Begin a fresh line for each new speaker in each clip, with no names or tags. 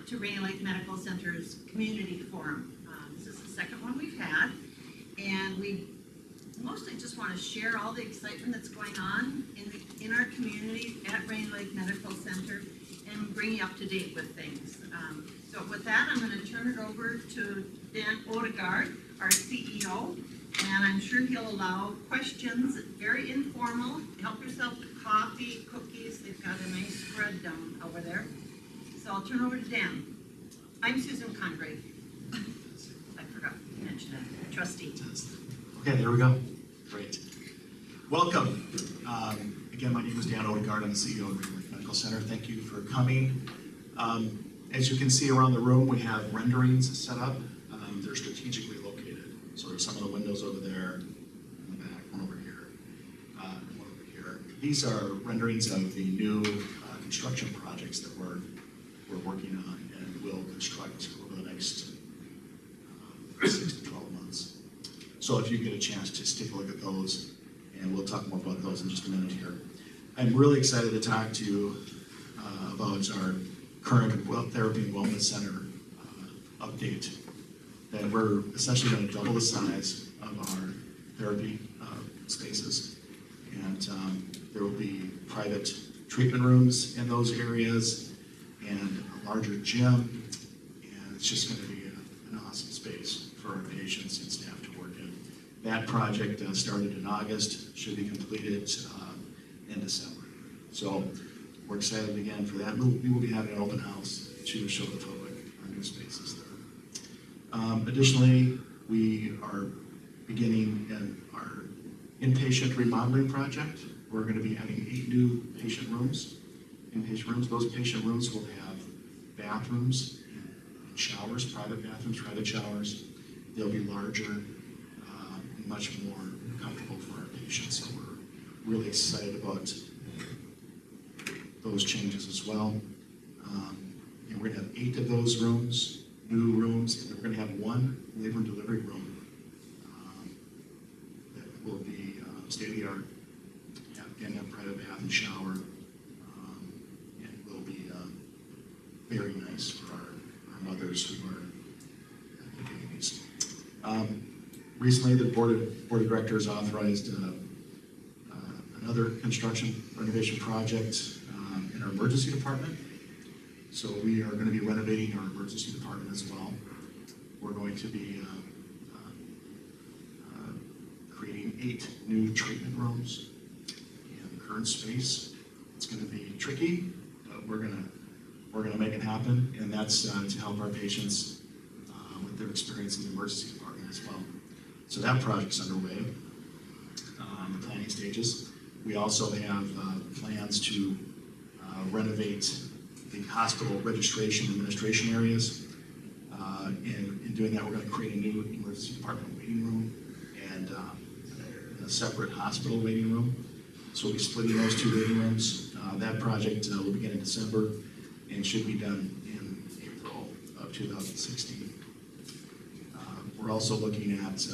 to Rainy Lake Medical Center's Community Forum. This is the second one we've had, and we mostly just want to share all the excitement that's going on in our community at Rainy Lake Medical Center and bring you up to date with things. So with that, I'm going to turn it over to Dan Odegaard, our CEO, and I'm sure he'll allow questions, very informal. Help yourself to coffee, cookies. They've got a nice spread down over there. So I'll turn over to Dan. I'm Susan Congrave. I forgot to mention that, trustee.
Okay, there we go. Great. Welcome. Again, my name is Dan Odegaard. I'm the CEO of Rainy Lake Medical Center. Thank you for coming. As you can see around the room, we have renderings set up. They're strategically located. So there's some of the windows over there, in the back, one over here, and one over here. These are renderings of the new construction projects that we're working on and will construct over the next 6 to 12 months. So if you get a chance, just take a look at those, and we'll talk more about those in just a minute here. I'm really excited to talk to you about our current therapy and wellness center update. That we're essentially going to double the size of our therapy spaces, and there will be private treatment rooms in those areas and a larger gym, and it's just going to be an awesome space for our patients and staff to work in. That project started in August, should be completed in December. So we're excited again for that. We will be having an open house to show the public our new spaces there. Additionally, we are beginning our inpatient remodeling project. We're going to be adding 8 new patient rooms. Inpatient rooms. Those patient rooms will have bathrooms and showers, private bathrooms, private showers. They'll be larger and much more comfortable for our patients. So we're really excited about those changes as well. And we're going to have 8 of those rooms, new rooms, and we're going to have 1 labor and delivery room that will be state-of-the-art, and a private bath and shower, and will be very nice for our mothers who are having babies. Recently, the board of directors authorized another construction renovation project in our emergency department. So we are going to be renovating our emergency department as well. We're going to be creating 8 new treatment rooms in the current space. It's going to be tricky, but we're going to make it happen, and that's to help our patients with their experience in the emergency department as well. So that project's underway, the planning stages. We also have plans to renovate the hospital registration and administration areas. In doing that, we're going to create a new emergency department waiting room and a separate hospital waiting room. So we'll be splitting those 2 waiting rooms. That project will begin in December and should be done in April of 2016. We're also looking at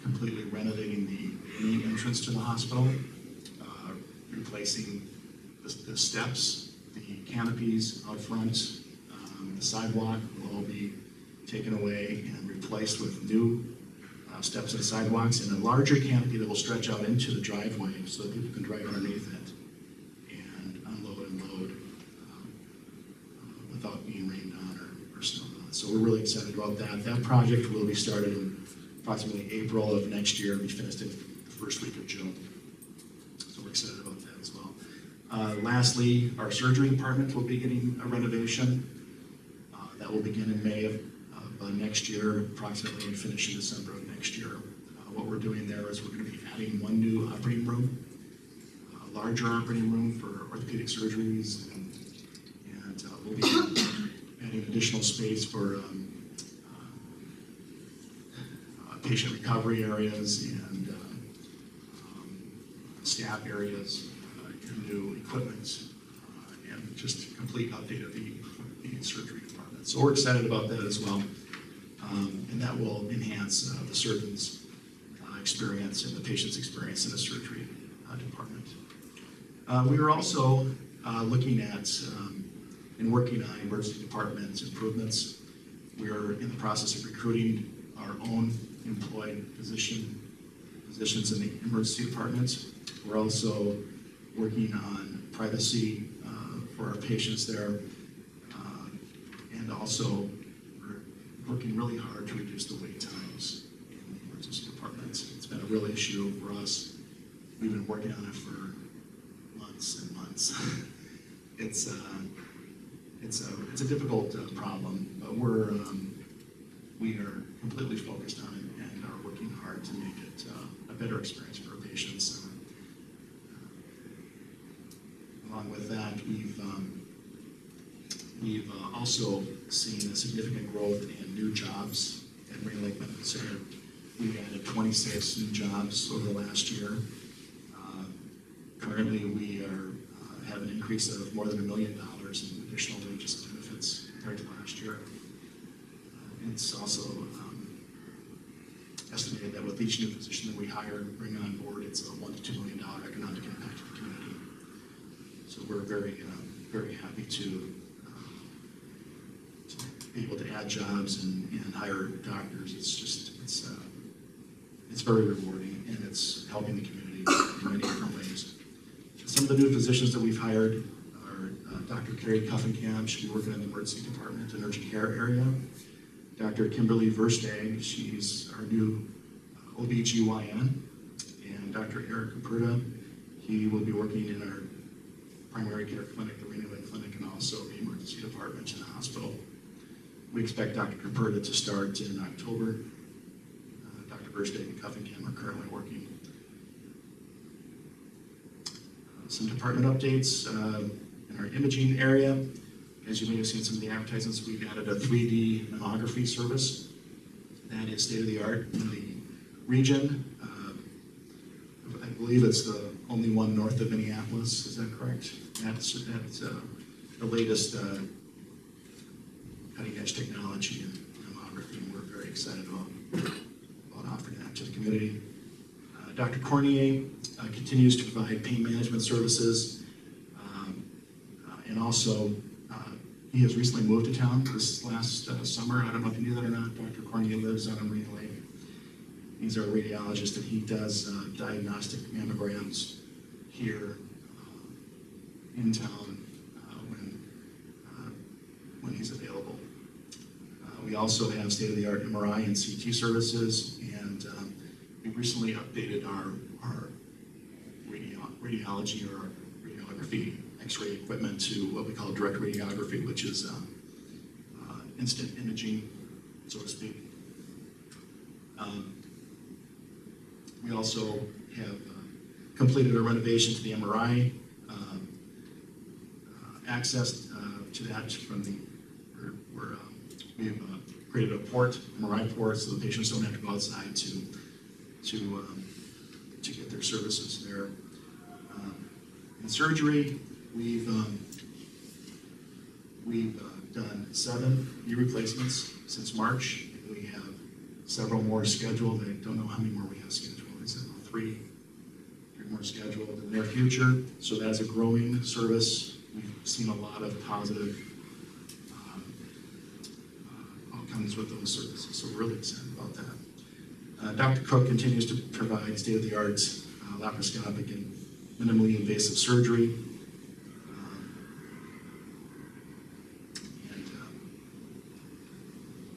completely renovating the main entrance to the hospital, replacing the steps, the canopies out front, the sidewalk will all be taken away and replaced with new steps and sidewalks, and a larger canopy that will stretch out into the driveway so that people can drive underneath it and unload and load without being rained on or snowed on. So we're really excited about that. That project will be started in approximately April of next year and be finished in the first week of June. So we're excited about that as well. Lastly, our surgery department will be getting a renovation. That will begin in May of next year, approximately, and finish in December of next year. What we're doing there is we're going to be adding 1 new operating room, a larger operating room for orthopedic surgeries, and we'll be adding additional space for patient recovery areas and staff areas, new equipment, and just a complete update of the surgery department. So we're excited about that as well, and that will enhance the surgeon's experience and the patient's experience in the surgery department. We are also looking at and working on emergency department improvements. We are in the process of recruiting our own employed positions in the emergency departments. We're also working on privacy for our patients there, and also we're working really hard to reduce the wait times in the emergency departments. It's been a real issue for us. We've been working on it for months and months. It's a difficult problem, but we are completely focused on it and are working hard to make it a better experience for our patients. Along with that, we've also seen a significant growth in new jobs at Rainy Lake Medical Center. We've added 26 new jobs over the last year. Currently, we have an increase of more than $1 million in additional wages and benefits compared to last year. It's also estimated that with each new position that we hire and bring on board, it's a $1 to $2 million economic impact to the community. So we're very happy to be able to add jobs and hire doctors. It's very rewarding, and it's helping the community in many different ways. Some of the new physicians that we've hired are Dr. Carrie Cuffenkamp. She'll be working in the emergency department and urgent care area. Dr. Kimberly Verstag, she's our new OBGYN. And Dr. Eric Caperta, he will be working in our primary care clinic, the Rainy Lake Clinic, and also the emergency department in the hospital. We expect Dr. Caperta to start in October. Dr. Verstag and Cuffenkamp are currently working. Some department updates in our imaging area. As you may have seen some of the advertisements, we've added a 3D mammography service. That is state-of-the-art in the region. I believe it's the only one north of Minneapolis, is that correct? That's the latest cutting-edge technology in mammography, and we're very excited about offering that to the community. Dr. Cornier continues to provide pain management services, and also he has recently moved to town this last summer. I don't know if you knew that or not. Dr. Cornier lives out in Rainy Lake. He's our radiologist, and he does diagnostic mammograms here in town when he's available. We also have state-of-the-art MRI and CT services, and we recently updated our radiology or radiography X-ray equipment to what we call direct radiography, which is instant imaging, so to speak. We also have completed a renovation to the MRI, access to that from we've created a port, MRI port, so the patients don't have to go outside to get their services there. In surgery, we've done 7 knee replacements since March. We have several more scheduled. I don't know how many more we have scheduled. Is it 3 more scheduled in the near future? So that's a growing service. We've seen a lot of positive outcomes with those services, so we're really excited about that. Dr. Cook continues to provide state-of-the-art laparoscopic and minimally invasive surgery.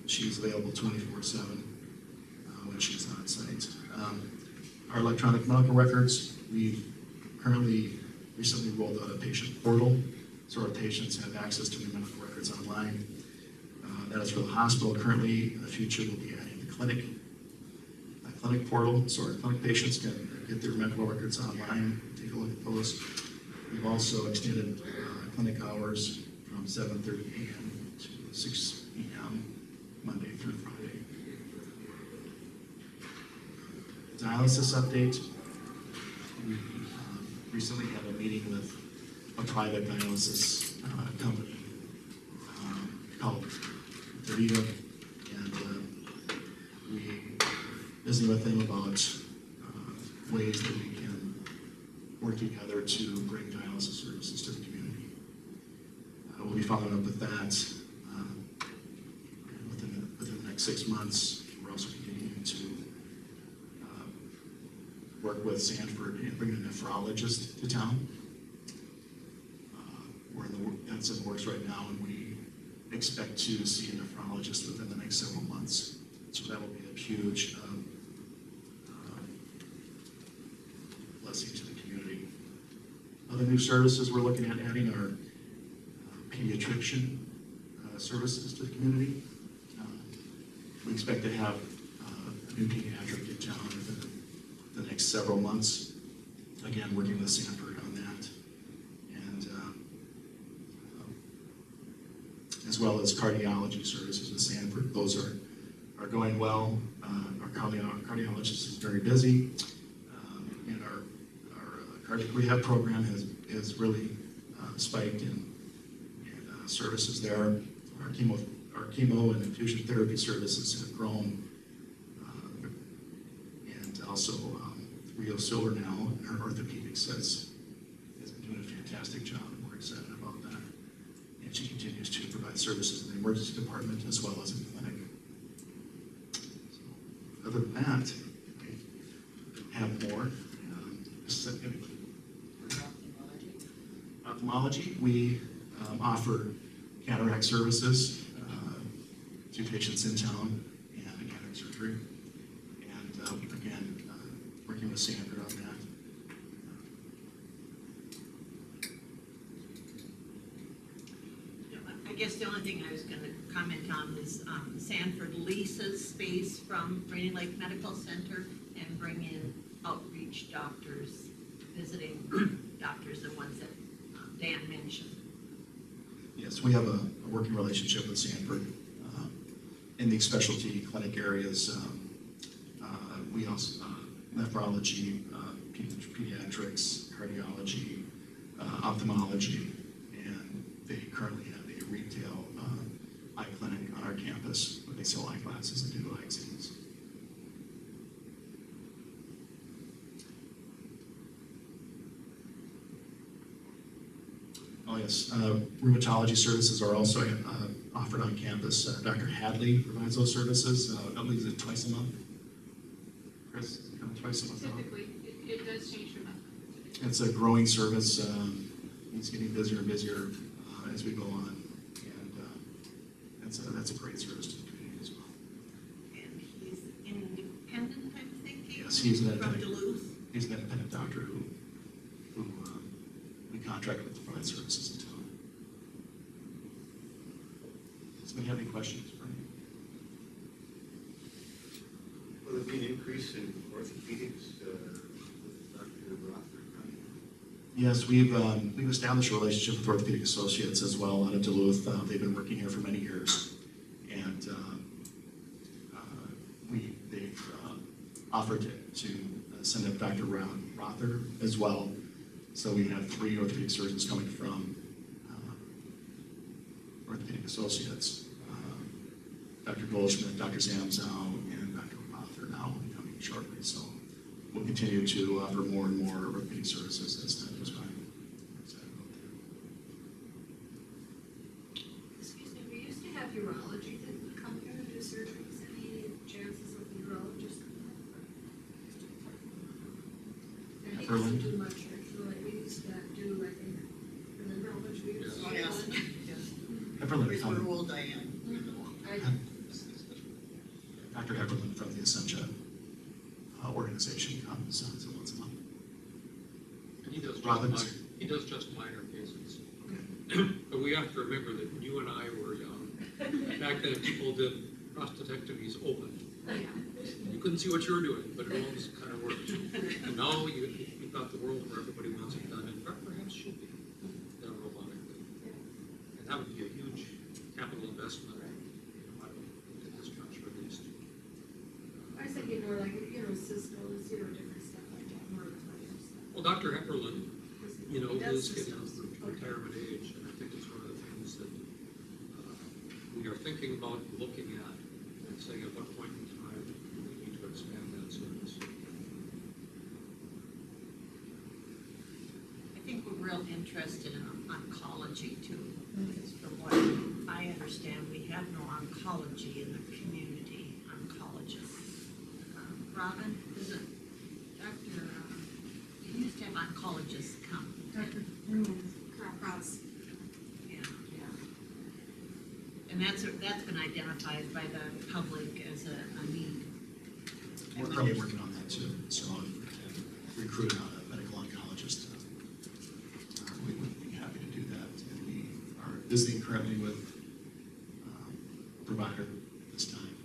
She's available 24/7 when she's on site. Our electronic medical records, we've recently rolled out a patient portal, so our patients have access to their medical records online. That is for the hospital. Currently, in the future, we'll be adding the clinic portal, so our clinic patients can get their medical records online, take a look at those. We've also extended clinic hours from 7:30 a.m. to 6 p.m. Monday through Friday. Dialysis update. We recently had a meeting with a private dialysis company called DaVita, and we visited with them about ways that we can work together to bring dialysis services to the community. be following up with that within the next 6 months. We're also continuing to work with Sanford and bringing a nephrologist to town. That's in the works right now, and we expect to see a nephrologist within the next several months. So that will be a huge blessing to the community. Other new services we're looking at adding are pediatrician services to the community. We expect to have a new pediatric in town within the next several months. Again, working with Sanford on that. And as well as cardiology services with Sanford. Those are going well. Our cardiologist is very busy. And our cardiac rehab program has really spiked in services there. Our chemo and infusion therapy services have grown. And also Rio Silver now, our orthopedics has been doing a fantastic job, and we're excited about that. And she continues to provide services in the emergency department as well as in the clinic. So, other than that, we have more. Ophthalmology, we offer cataract services to patients in town and cataract surgery. And again, working with Sanford on that.
I guess the only thing I was going to comment on is Sanford leases space from Rainy Lake Medical Center and bring in outreach doctors, visiting doctors, the ones that Dan mentioned.
Yes, we have a working relationship with Sanford in the specialty clinic areas. We also nephrology, pediatrics, cardiology, ophthalmology, and they currently have a retail eye clinic on our campus where they sell eyeglasses and do eye exams. Oh yes, rheumatology services are also offered on campus. Dr. Hadley provides those services. I believe it's twice a month. Chris, does it come twice a month?
Typically, it does change from month to month.
It's a growing service. It's getting busier and busier as we go on, and that's a great service to the community as well.
And he's independent, I'm thinking?
Yes, he's an
From
independent.
Duluth?
He's an independent doctor who we contract with to provide services in town. Does anybody have any questions for me?
Will there be an increase in orthopedics with Dr. Rother?
Yes, we've established a relationship with Orthopedic Associates as well out of Duluth. They've been working here for many years, and they've offered to send up Dr. Rother as well. So we have 3 orthopedic surgeons coming from Orthopedic Associates. Dr. Goldschmidt, Dr. Zamzow, and Dr. Rother now will be coming shortly. So we'll continue to offer more and more orthopedic services as time goes by. We're excited about that.
Excuse me, we used to have urology that would come here and do surgeries. Any chances of the urologist coming up? And he
Berlin?
doesn't do much, actually. We used to do, I think, remember how much we used to
Oh,
do?
yes.
Epperlin
Where's
from,
rural Diane?
Dr. Epperlin from the Essentia organization comes once a month.
And he does
Robbins.
just minor cases.
Okay.
But we have to remember that when you and I were young, back then people did prostatectomies open. You couldn't see what you were doing, but it always kind of worked. And now you've got the world where everybody wants it done, and perhaps should be done robotically. And that would be a huge capital investment, I don't think at this juncture at least.
I was thinking more like, systems, different stuff like that, more of the stuff.
Well, Dr. Epperlin,
He does
is getting
systems.
to retirement age, and I think it's one of the things that we are thinking about looking at and saying at what point in time we need to expand that service.
I think we're real interested in oncology too. Because from what I understand, we have no oncology in the community, oncologists. Robin, is it Dr. You used to have oncologists come.
Dr. Cross.
Yeah. And that's been identified by the public as a need.
We're currently working on that too, so recruit a medical oncologist. We would be happy to do that. And we are visiting currently with a provider this time.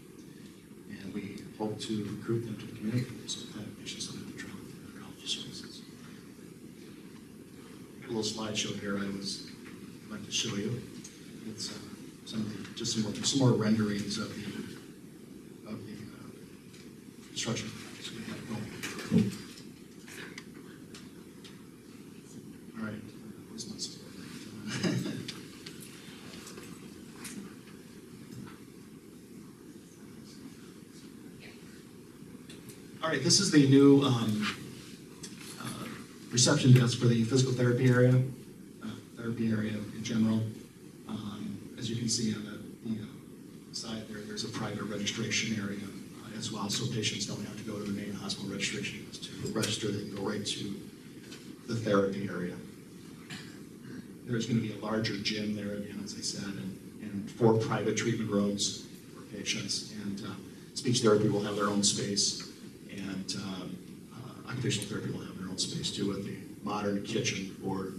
And we hope to recruit them to the community so that patients don't have to travel to their health services. Got a little slideshow here I'd like to show you. It's some more renderings of the construction. So we have going. All right. Where's my support? All right, this is the new reception desk for the physical therapy area in general. As you can see on the side there, there's a private registration area as well, so patients don't have to go to the main hospital registration desk to register. They can go right to the therapy area. There's going to be a larger gym there again, as I said, and 4 private treatment rooms for patients. And speech therapy will have their own space, and occupational therapy will have their own space too, with the modern kitchen for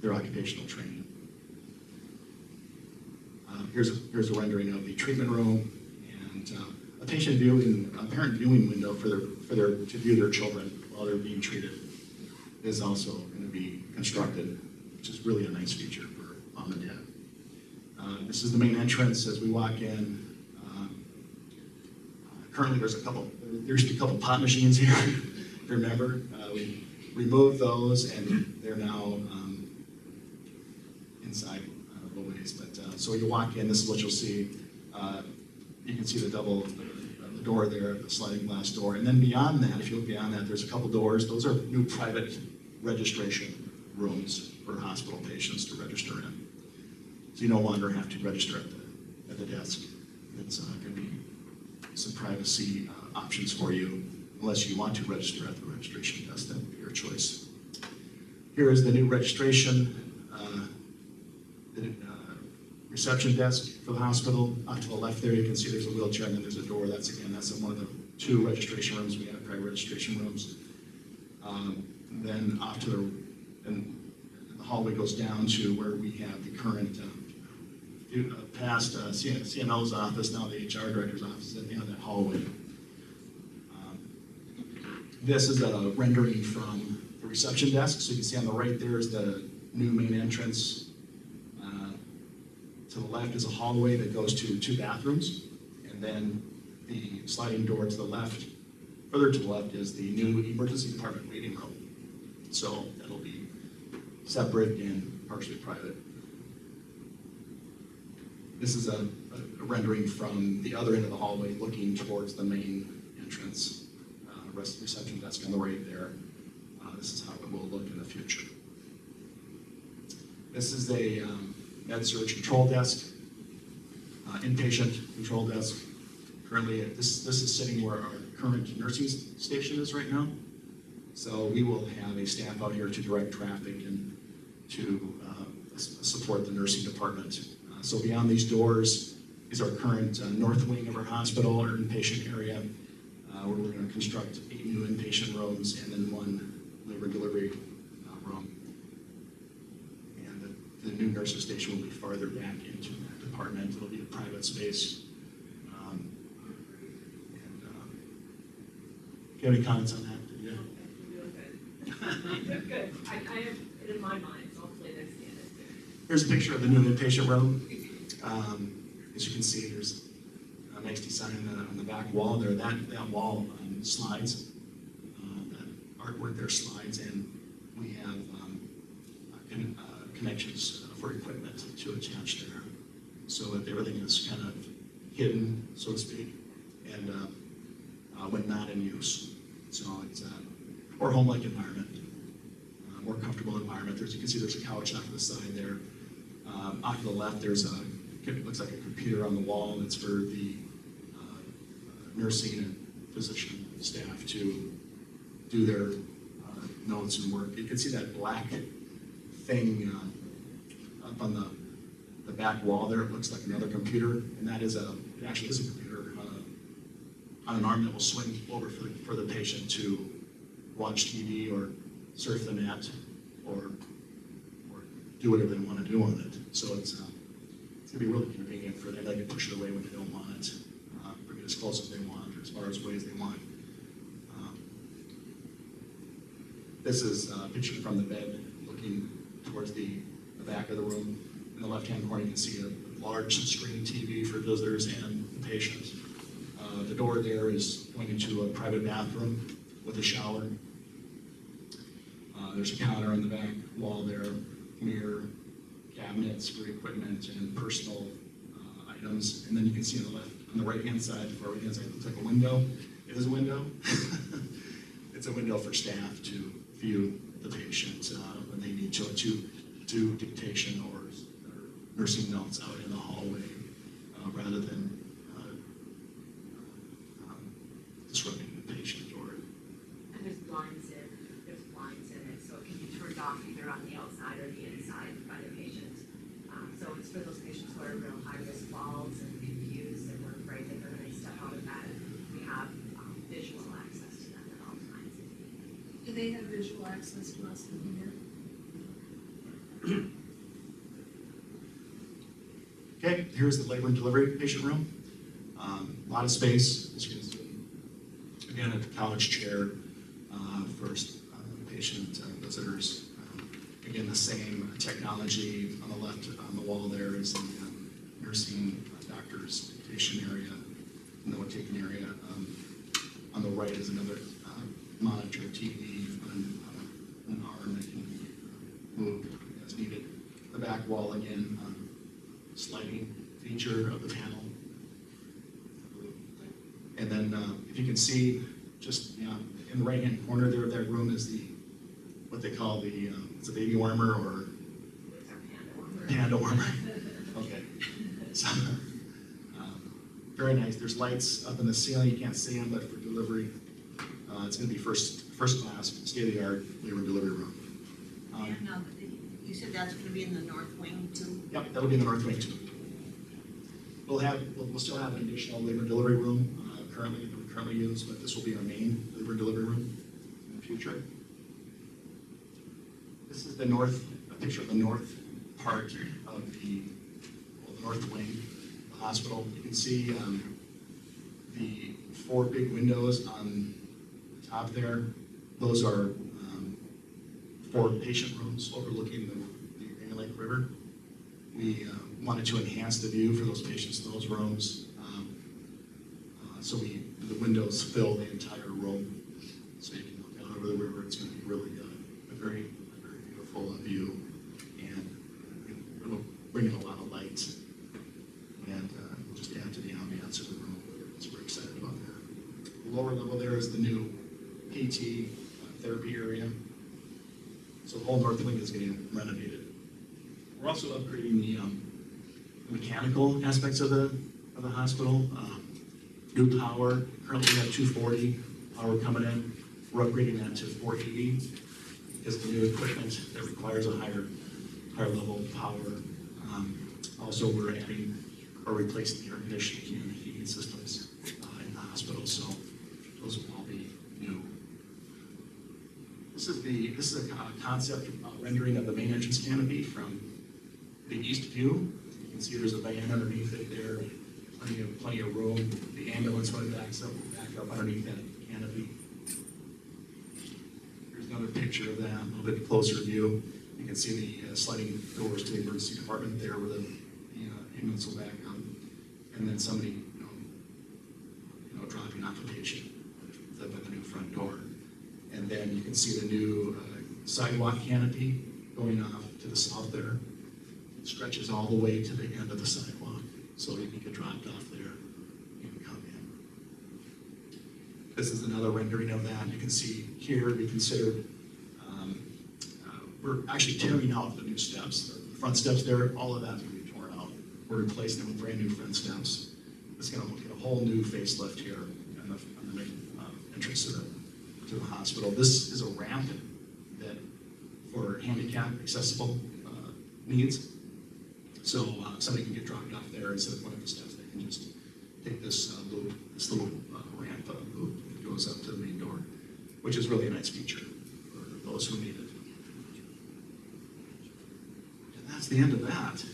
their occupational training. Here's a rendering of the treatment room, and a parent viewing window to view their children while they're being treated is also going to be constructed, which is really a nice feature for mom and dad. This is the main entrance as we walk in. Currently, there used to be a couple pot machines here. Remember, we removed those, and they're now inside a little ways. But so you walk in, this is what you'll see. You can see the door there, the sliding glass door. And then beyond that, if you look beyond that, there's a couple doors. Those are new private registration rooms for hospital patients to register in. So you no longer have to register at the desk. It's going to be some privacy options for you, unless you want to register at the registration desk. That would be your choice. Here is the new registration reception desk for the hospital. To the left there, you can see there's a wheelchair, and then there's a door. That's one of the 2 registration rooms. We have private registration rooms. Then off to the hallway goes down to where we have the current past CMO's office, now the HR director's office at the end of that hallway. This is a rendering from the reception desk. So you can see on the right there is the new main entrance. To the left is a hallway that goes to 2 bathrooms, and then the sliding door to the left, further to the left, is the new emergency department waiting room. So that'll be separate and partially private. This is a rendering from the other end of the hallway looking towards the main entrance. Reception desk on the right there. This is how it will look in the future. This is a med-surg control desk, inpatient control desk. Currently, this is sitting where our current nursing station is right now. So we will have a staff out here to direct traffic and to support the nursing department. So beyond these doors is our current north wing of our hospital, our inpatient area, where we're going to construct 8 new inpatient rooms and then 1 labor delivery room. And the new nursing station will be farther back into that department. It'll be a private space. Do you have any comments on that?
You're good. I have it in my mind, so hopefully they see it.
Here's a picture of the new inpatient room. As you can see, there's a nice design on the back wall there. That wall slides. That artwork there slides, and we have connections for equipment to attach there, so that everything is kind of hidden, so to speak, and when not in use. So it's a more home-like environment, more comfortable environment. you can see there's a couch off to the side there. Off to the left, it looks like a computer on the wall. It's for the nursing and physician staff to do their notes and work. You can see that black thing up on the back wall there. It looks like another computer, and it actually is a computer on an arm that will swing over for the patient to watch TV or surf the net or do whatever they want to do on it. So it's going to be really convenient for them. They can push it away when they don't want it, bring it as close as they want or as far away as they want. This is a picture from the bed looking towards the back of the room. In the left-hand corner, you can see a large screen TV for visitors and the patient. The door there is going into a private bathroom with a shower. There's a counter on the back wall there, mirror, cabinets for equipment and personal items. And then you can see on the right-hand side, far right-hand side, it looks like a window. It is a window. It's a window for staff to view the patient when they need to do dictation or nursing notes out in the hallway rather than disrupting the patient.
And there's blinds in it, so it can be turned off either on the outside or the inside by the patient. So it's for those patients who are real high-risk falls and confused and we're afraid that they're going to step out of bed. We have visual access to them at all times.
Do they have visual access to us in here?
Okay, here's the labor and delivery patient room. A lot of space, as you can see. Again, a couch, chair for patient visitors. Again, the same technology on the left on the wall there is the nursing doctor's dictation area, note-taking area. On the right is another monitor, TV, an arm that can be moved as needed. The back wall, again, sliding feature of the panel. And then if you can see, just in the right-hand corner there of that room is what they call it's a baby warmer or panda warmer. Okay. So, very nice. There's lights up in the ceiling. You can't see them, but for delivery, it's going to be first class, state-of-the-art labor and delivery room.
And you said that's going to be in the north wing too?
Yep, that'll be in the north wing too. We'll still have an additional labor and delivery room that we currently use, but this will be our main labor and delivery room in the future. This is a picture of the north part of the north wing of the hospital. You can see the 4 big windows on the top there. Those are 4 patient rooms overlooking the Grand Lake River. We wanted to enhance the view for those patients in those rooms. So the windows fill the entire room, so you can look out over the river. It's going to be really a very beautiful view, and it'll bring in a lot of light, and we'll just add to the ambiance of the room. So we're excited about that. The lower level there is the new PT therapy area. So the whole north wing is getting renovated. We're also upgrading the mechanical aspects of the hospital. New power, currently we have 240 power coming in. We're upgrading that to 480 because of the new equipment that requires a higher level of power. Also, we're adding or replacing the air conditioning and heating systems in the hospital, so those will all be new. This is a concept rendering of the main entrance canopy from the east view. You can see there's a van underneath it there. Plenty of room. The ambulance when it backs up underneath that canopy. Here's another picture of that, a little bit closer view. You can see the sliding doors to the emergency department there where the ambulance will back up. And then somebody, dropping off a patient at the new front door. And then you can see the new sidewalk canopy going off to the south there. It stretches all the way to the end of the sidewalk. So you can get dropped off there and come in. This is another rendering of that. You can see here we considered we're actually tearing out the new steps. The front steps there, all of that's gonna be torn out. We're replacing them with brand new front steps. It's gonna get a whole new facelift here on the main entrance to the hospital. This is a ramp that for handicap accessible needs. So somebody can get dropped off there instead of going up the steps. They can just take this little ramp loop that goes up to the main door, which is really a nice feature for those who need it. And that's the end of that.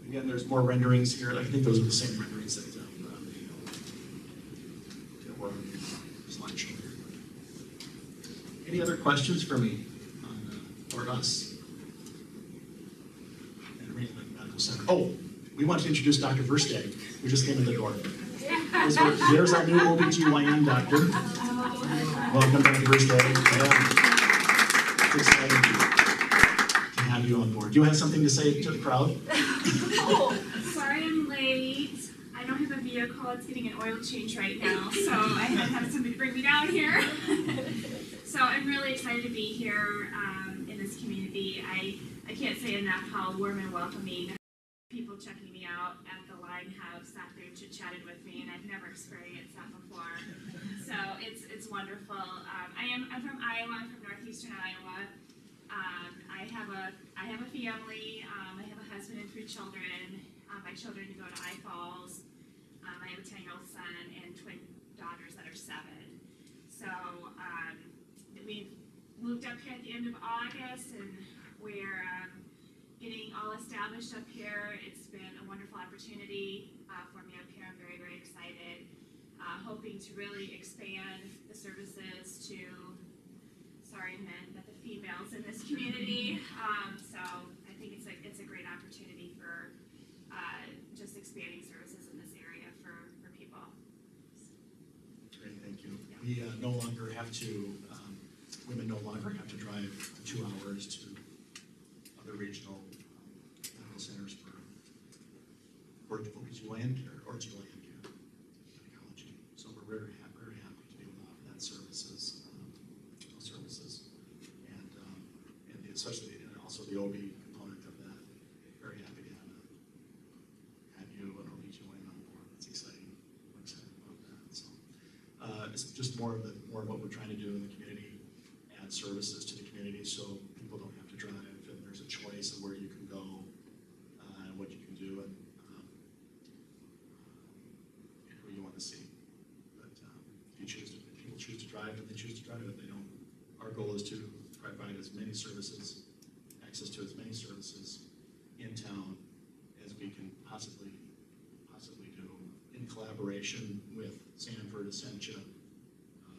Again, there's more renderings here. I think those are the same renderings that were on the slideshow. Any other questions for me or us? Medical Center. Oh, we want to introduce Dr. Versteg, who just came in the door. There's our new OBGYN doctor. Welcome, Dr. Versteg. Yeah. It's exciting to have you on board. Do you have something to say to the crowd?
Oh, sorry I'm late. I don't have a vehicle. It's getting an oil change right now, so I had to have somebody bring me down here. So I'm really excited to be here in this community. I can't say enough how warm and welcoming people checking me out at the Limehouse sat there and chit-chatted with me, and I've never experienced that before. So it's wonderful. I'm from Iowa. I'm from northeastern Iowa. I have a family. I have a husband and 3 children. My children go to I-Falls. I have a 10-year-old son and twin daughters that are 7. So we've moved up here at the end of August, and we're getting all established up here. It's been a wonderful opportunity for me up here. I'm very, very excited. Hoping to really expand the services to, men, but the females in this community. So I think it's a great opportunity for just expanding services in this area for people.
Great, thank you.
Yeah.
We no longer have to, women no longer have to drive 2 hours to other regional medical centers for OBGYN care or GYN care, gynecology. So we're very happy to be able to offer that services, and especially also the OB component of that. Very happy to have you and OBGYN on board. It's exciting. I'm excited about that. So it's just more of what we're trying to do in the community, add services to the community so people don't have to drive, and there's a choice of where you can go and what you can do and who you want to see. But if people choose to drive, and they choose to drive, if they don't, our goal is to provide as many services, access to as many services in town as we can possibly do in collaboration with Sanford, Essentia,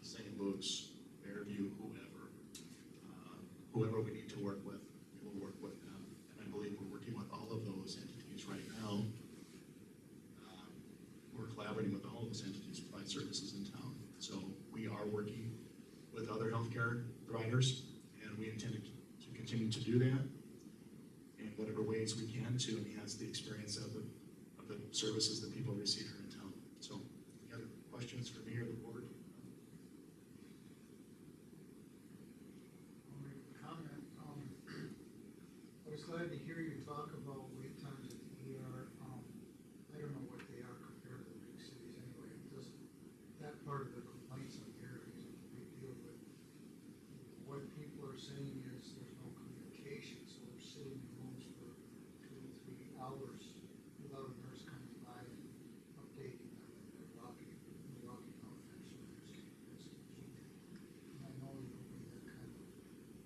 St. Luke's, Fairview, whoever we need to work with, we will work with them. And I believe we're working with all of those entities right now. We're collaborating with all of those entities to provide services in town. So we are working with other healthcare providers, and we intend to continue to do that in whatever ways we can to enhance the experience of the services that people receive here in town. So, any other questions for me or the board?
I was glad to hear you talk about wait times at the ER. I don't know what they are compared to the big cities anyway. That part of the complaints I'm hearing isn't a big deal, but what people are saying is there's no communication, so they're sitting in rooms for 2 to 3 hours without a nurse coming by and updating them, and they're walking out there, so it's key. And I know you don't need that kind of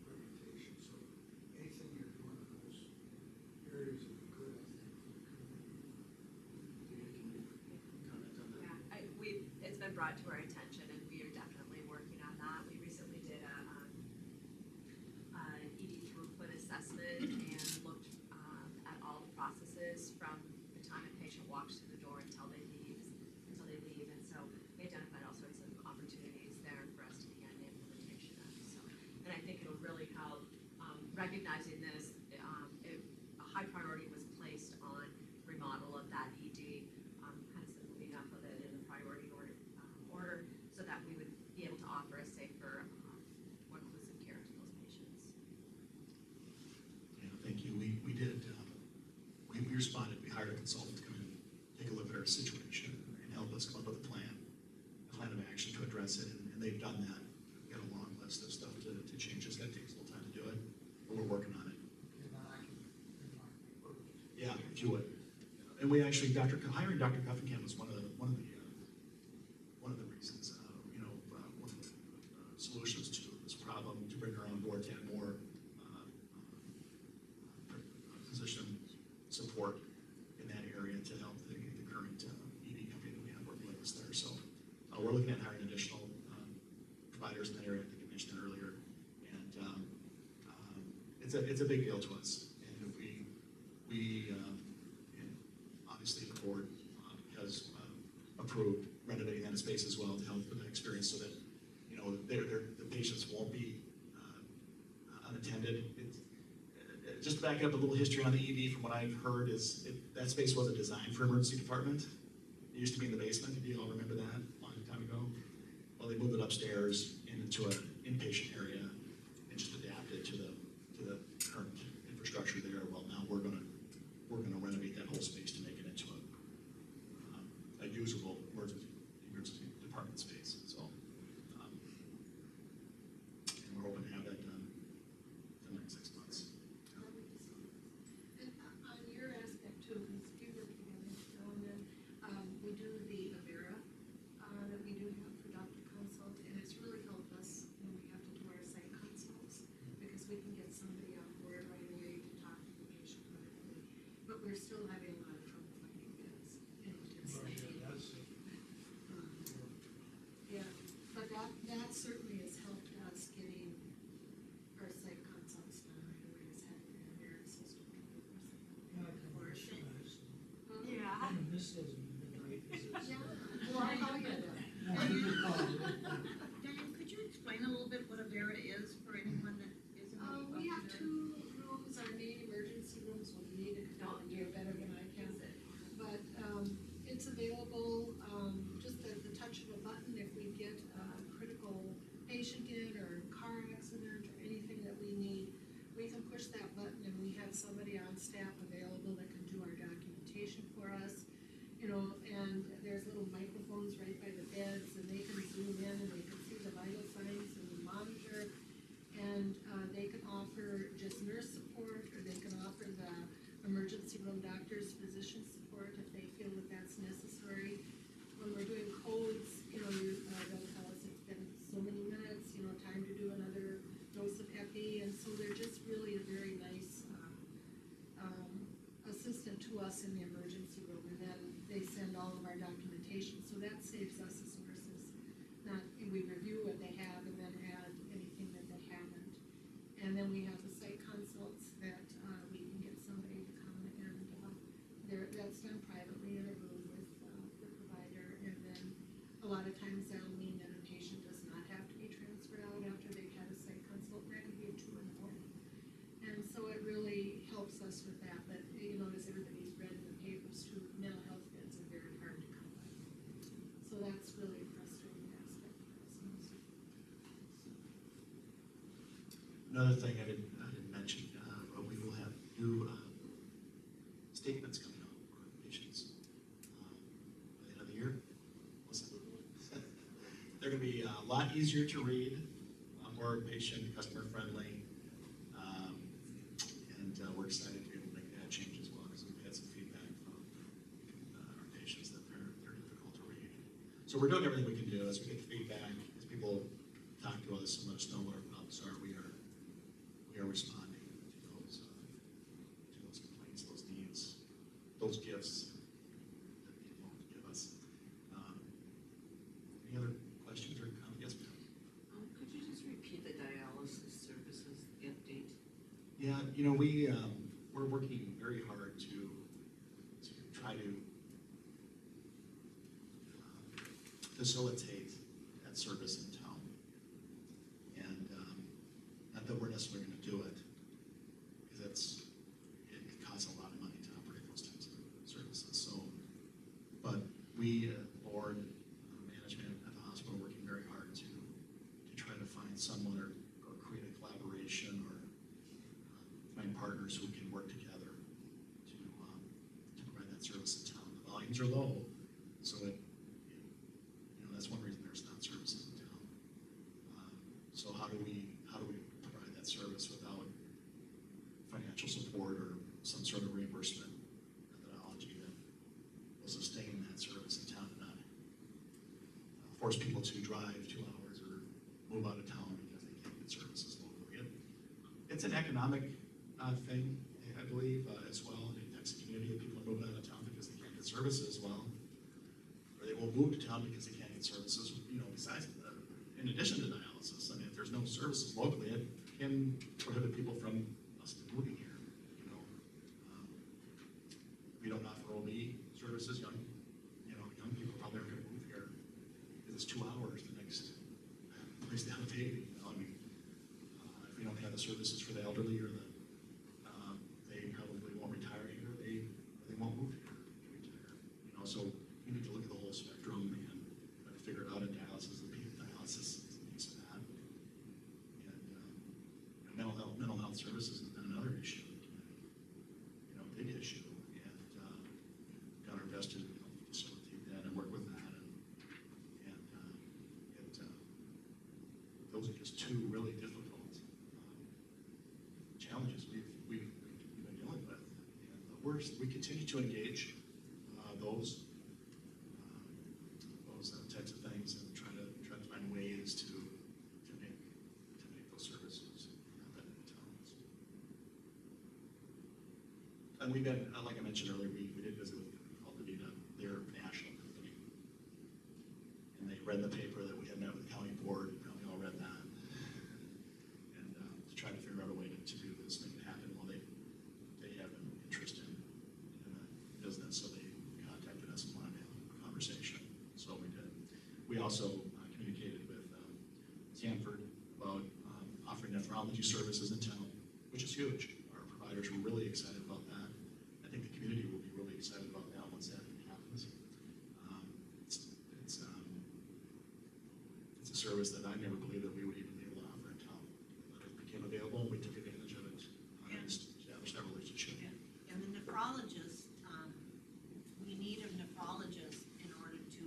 reputation, so anything you're doing in those areas would be good, I think, for the community.
It's been brought to our attention, and we are definitely working on that. We recently did an ED throughput assessment and looked at all the processes from the time a patient walks through the door until they leave. And so we identified all sorts of opportunities there for us to begin the implementation of. So, and I think it'll really help recognizing this. A high priority was placed on remodel of that ED, hence the moving up of it in the priority order, so that we would be able to offer a safer, more inclusive care to those patients.
responded. We hired a consultant to come in, take a look at our situation, and help us come up with a plan of action to address it, and they've done that. We've got a long list of stuff to change. It's gonna take us a little time to do it, but we're working on it.
And I can,
Yeah, if you would. And we actually, hiring Dr. Cuffingham was one of the reasons, one of the solutions to this problem, to bring her on board, to add more physician support in that area to help the current ED company that we have working with us there. So we're looking at hiring additional providers in that area. I think I mentioned that earlier, and it's a big deal to us. And and obviously the board has approved renovating that space as well to help with that experience, so that the patients won't be unattended. Just to back up a little history on the ED, from what I've heard, is that space wasn't designed for emergency department. It used to be in the basement. Do you all remember that a long time ago? Well, they moved it upstairs into an inpatient area and just adapted to the current infrastructure there. Well, now we're gonna renovate that whole space to make it into a usable emergency department space. So, and we're hoping to have that done in the next 6 months.
And on your aspect too, because you're working on it, and then we do the Avera that we do have for doctor consult, and it's really helped us when we have to do our site consults, because we can get somebody on board right away to talk to the patient directly. But we're still having a lot of trouble finding beds. Yeah, but that certainly has helped us getting our site consults done right away, is having an Avera system.
Yeah.
I miss those midnight visits.
Yeah, well, I know you do.
Diane, could you explain a little bit what a Vera is for anyone that isn't?
We have 2 rooms, our main emergency rooms, well, you need to know you're better than I can. But it's available just at the touch of a button if we get a critical patient in, or car accident, or anything that we need. We can push that button and we have somebody on staff available that can do our documentation for us. And there's little microphones right by the beds, and they can zoom in and they can see the vital signs and the monitor. And they can offer just nurse support, or they can offer the emergency room doctors, physician support if they feel that that's necessary. When we're doing codes, they'll tell us it's been so many minutes, time to do another dose of epi, and so they're just really a very nice assistant to us in the emergency room, and then they send all of our documentation, so that saves us as nurses. We review what they have and then add anything that they haven't. And then we have the site consults that we can get somebody to come, and that's done privately in a room with the provider, and then a lot of times that'll mean that a patient does not have to be transferred out after they've had a site consult, and that could be at 2 in the morning. And so it really helps us with that, but as everybody's read in the papers too, mental health beds are very hard to come by. So that's really a frustrating aspect for us.
Another thing I didn't mention, but we will have new statements coming out for patients by the end of the year. They're going to be a lot easier to read, more patient, customer friendly, and we're excited to be able to make that change as well, because we've had some feedback from our patients that they're difficult to read. So we're doing everything we can do as we get feedback, as people talk to us and let us know what our problems are. We are responding to those complaints, those needs, those gifts that people give us. Any other questions or comments? Yes, ma'am.
Could you just repeat the dialysis services update?
Yeah, we're working very hard to try to facilitate that service in town. And not that we're necessarily going to do it, because it costs a lot of money to operate those types of services. So, but we, board, management at the hospital, are working very hard to try to find someone or create a collaboration, or find partners who can work together to volumes are low, so it, that's one reason there's not services in town. So how do we provide that service without financial support or some sort of reimbursement methodology that will sustain that service in town and not force people to drive 2 hours or move out of town because they can't get services locally. It's an economic thing, I believe, as well. It affects the community of people are moving out of town because they can't get services well, or they will move to town because they can't get services, besides in addition to dialysis. I mean, if there's no services locally, it can prohibit people from us moving here, we don't offer OB services, young people probably aren't gonna move here because it's 2 hours the next place to have a baby, I mean, if we don't have the services for the elderly or they probably won't retire here, they won't move here to retire, so you need to look at the whole spectrum and try to figure it out in dialysis, the dialysis needs of that. And mental health services has been another issue in the community, big issue, and done our best to facilitate that and work with that, those are just two really difficult challenges we've been dealing with, and we continue to engage those types of things and try to find ways to make those services happen in towns. And we've been, like I mentioned earlier, we did visit with a company called DaVita. They're a national company, and they read the paper that we had met with the county board. You probably all read that, and to try to figure out a way to do this, make it happen. Well, they have an interest in the business, so they contacted us and wanted to have a conversation. So we did. We also communicated with Sanford about offering nephrology services in town, which is huge. Our providers were really excited about that. I think the community will be really excited about that once that happens. It's a service that I never believed that we would even be able to offer in town. But it became available, and we took advantage of it and established that relationship.
And the nephrologist, we need a nephrologist in order to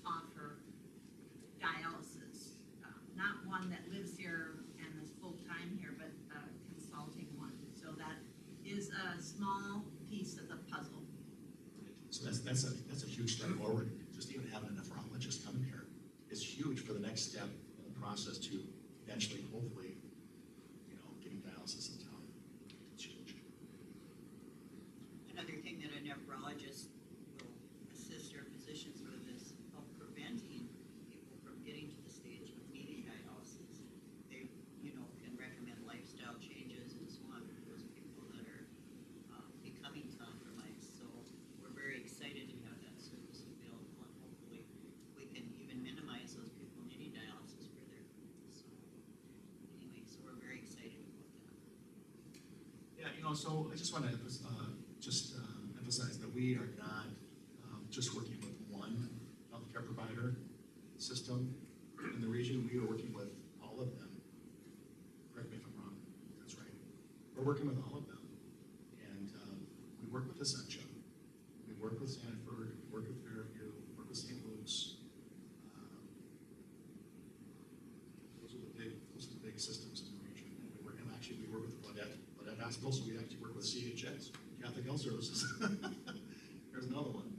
offer dialysis. Not one that lives here and is full-time here, but a consulting one. So that is a small piece of the puzzle.
So that's a huge step forward. Just even having a nephrologist coming here is huge for the next step in the process to eventually, hopefully, getting dialysis in town. It's huge.
Another thing that a nephrologist will assist our physicians with is help preventing people from getting to the stage of needing dialysis. They, can recommend lifestyle changes and so on for those people that are becoming compromised. So we're very excited to have that service available, and hopefully we can even minimize those people needing dialysis further. So anyway, so we're very excited about that.
Yeah, so I just want to emphasize that we are not just working with one healthcare provider system in the region. We are working with all of them. Correct me if I'm wrong. That's right. We're working with all of them, and we work with Essentia. We work with Sanford. We work with Fairview. We work with St. Luke's. Those are the big systems in the region. And we work with Baudette Hospital, so we actually work with CHS, Catholic Health Services. There's another one,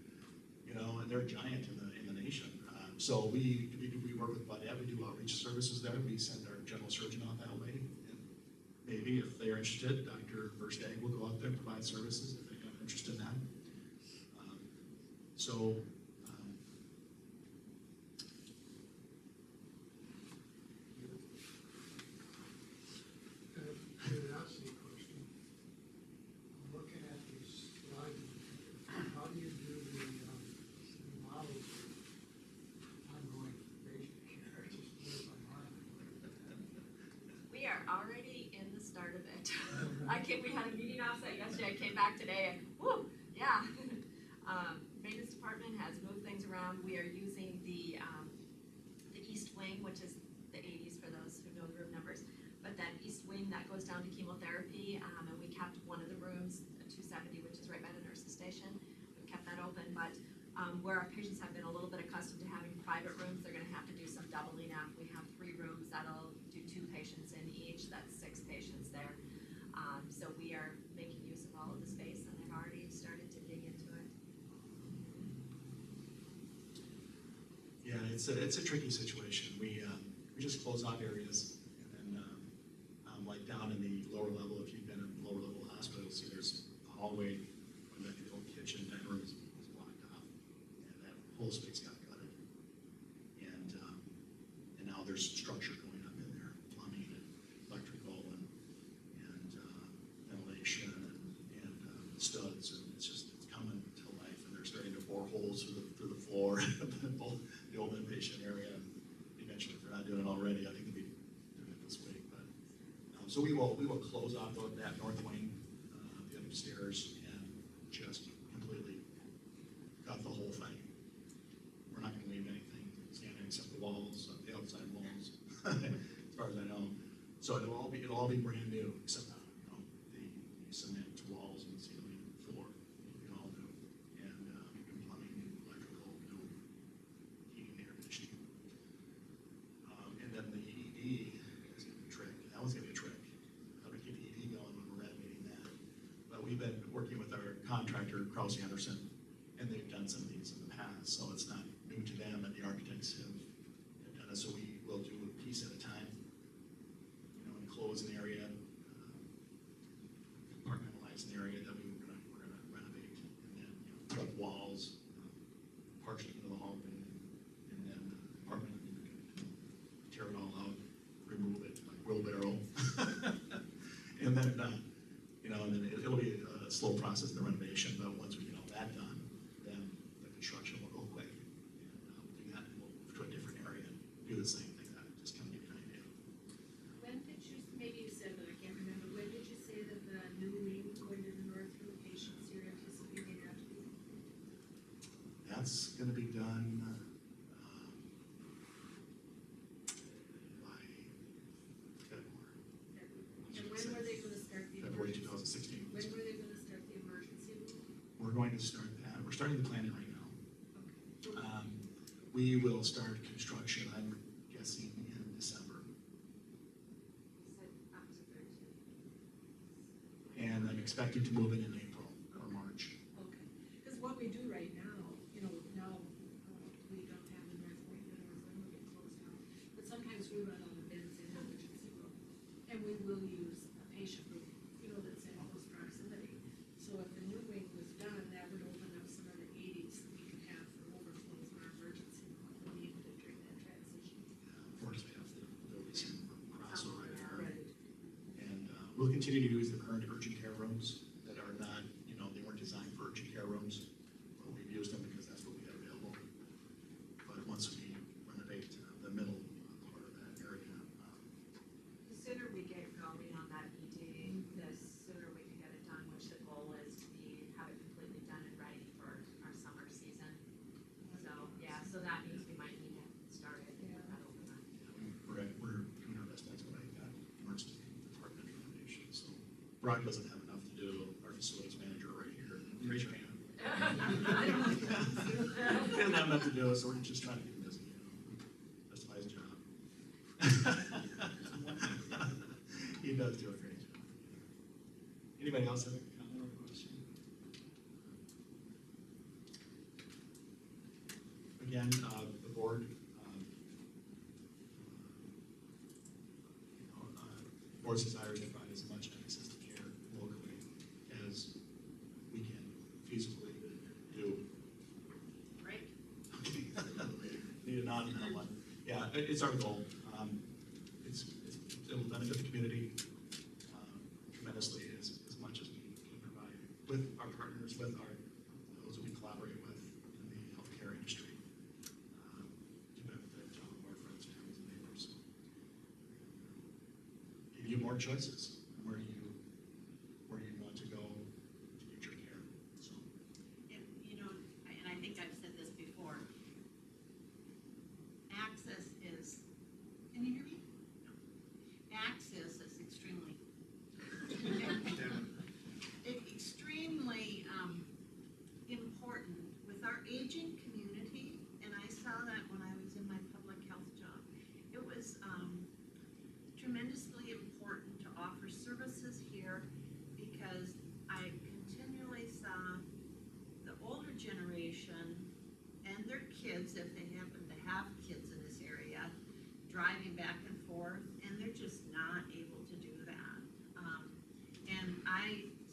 and they're a giant in the nation. So we work with Baudette. We do outreach services there. We send our general surgeon out that way, and maybe if they're interested, Dr. Versteg will go out there and provide services if they have interest in that.
Curiosity question. I'm looking at these slides. How do you do the models of ongoing patient care? It just blows my mind.
We are already in the start of it. We had a meeting offsite yesterday, I came back today and whoo, yeah. Maintenance department has moved things around. We are using the east wing, which is the 80s for those who know the room numbers. But that east wing that goes down to chemotherapy, and we kept one of the rooms, 270, which is right by the nurse's station. We kept that open, but
it's a tricky situation. We just close off areas, and then like down in the lower level, if you've been in lower level hospitals, see there's a hallway, and the old kitchen, dining room is blocked off, and that whole space got gutted. And now there's structure going up in there, plumbing and electrical and ventilation and studs, and it's coming to life, and they're starting to bore holes through the floor the old inpatient area. And eventually, if they're not doing it already, I think they'll be doing it this week. But so we will close off that north wing, the upstairs, and just completely gut the whole thing. We're not going to leave anything standing except the walls, the outside walls, as far as I know. So it'll all be brand new, except the cement walls and ceiling and floor. It'll be all new, and plumbing, electrical, heating, air conditioning. And then the ED is going to be a trick. That one's going to be a trick. How to keep the ED going when we're renovating that. But we've been working with our contractor, Krause Anderson, and they've done some of these in the past, so it's not new to them, and the architects have done it. So we will do a piece at a time, enclose an area, compartmentalize an area that we're going to renovate, and then put up walls, partially into the hall, and then the apartment, tear it all out, remove it like wheelbarrow, and then and then it'll be a slow process, the renovation. But once we get all that done, then the construction will go quick, and we'll do that, and we'll move to a different area and do the same thing. That just kind of give you an idea.
When did you, maybe you said, but I can't remember, when did you say that the new wing going to the north for the patients you're anticipating that to be?
That's going to be done by February.
And when were they going to start the
February
emergency?
2016.
When were they going to start the emergency room?
We're going to start that. We're starting the planning right now.
Okay.
We will start construction, I'm guessing, in December.
You said up to 13.
And I'm expecting to move it in April or March.
Okay, because what we do right now, now we don't have the north wing, the north wing will get closed down. But sometimes we run out of beds in the emergency room, and we will use a patient room, that's in close proximity. So if the new wing was done, that would open up some of the 80s that we could have for overflows in our emergency room if we needed it during that transition.
Of course, we have there'll be some crossover there.
Right.
And we'll continue to use the current urgent care rooms that are not, they weren't designed for urgent care rooms, but we've used them because that's what we had available. But once we renovate the middle part of that area,
The sooner we get going on that ED, the sooner we can get it done, which the goal is to have it completely done and ready for our summer season. So, so that means we might need to start it that overnight.
we're doing our best expedite that emergency department renovation. So Brock doesn't have enough to do, our facilities manager right here. Raise your hand. He doesn't have enough to do, so we're just trying to keep him busy, justify his job. He does do a great job. Anybody else have a comment or question? Again, the board, board's desire is to provide as much access to care locally as we can feasibly do.
Right?
Okay. Need a nod on that one. Yeah, it's our goal. It'll benefit the community tremendously as much as we can provide with our partners, with those that we collaborate with in the healthcare industry, to benefit all of our friends, families, and neighbors. Give you more choices where you want to go to get your care. So.
And I think I've said this before, access is, can you hear me? No. Access is extremely important with our aging community, and I saw that when I was in my public health job. It was tremendously important to offer services here because I continually saw the older generation and their kids, if they happen to have kids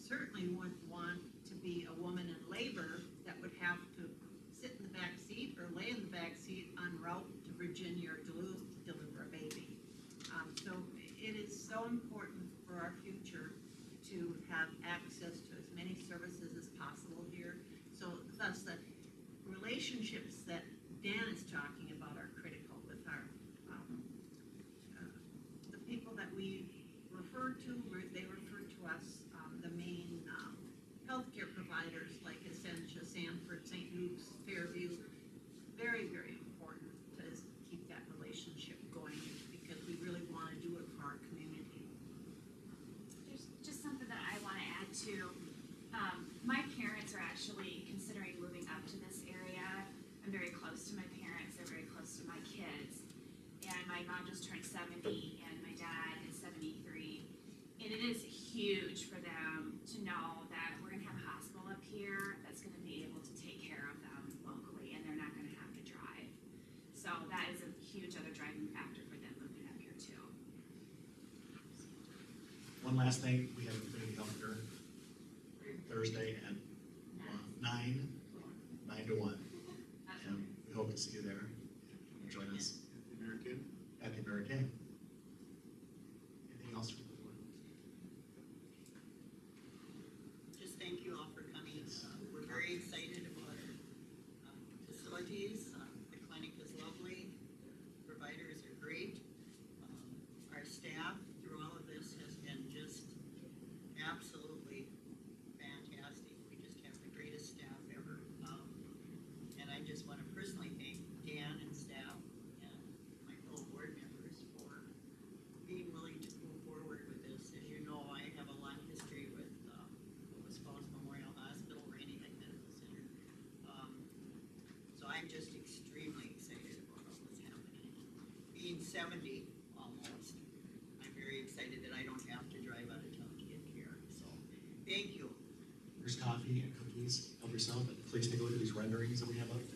certainly wouldn't want to be a woman in labor that would have to sit in the back seat or lay in the back seat en route to Virginia or Duluth to deliver a baby. So it is so important for our future to have access to as many services as possible here. So thus the relationships that Dan is talking about are critical with our, the people that we refer to, they refer to us, the main healthcare providers like Essentia, Sanford, St. Luke's, Fairview. Very, very important to keep that relationship going because we really want to do it for our community.
There's just something that I want to add to. My parents are actually considering moving up to this area. I'm very close to my parents, they're very close to my kids. And my mom just turned 70 and my dad is 73. And it is huge for them to know that we're gonna have a hospital up here that's gonna be able to take care of them locally and they're not gonna have to drive. So that is a huge other driving factor for them moving up here too.
One last thing, we have a community health dinner Thursday at 9 to 1. And we hope to see you there. Come join us
At the American?
at the American. Anything else from the board?
Just thank you all for coming. We're very excited about our facilities. The clinic is lovely. Providers are great. Our staff through all of this has been just absolutely fantastic. We just have the greatest staff ever. And I just want to personally thank Dan and staff and my fellow board members for being willing to move forward with this. As you know, I have a long history with Lewis Falls Memorial Hospital, Rainy Lake Medical Center. So I'm just extremely excited about what's happening. Being 70 almost, I'm very excited that I don't have to drive out of town to get care. So thank you.
There's coffee and cookies. Help yourself, but please take a look at these renderings that we have up.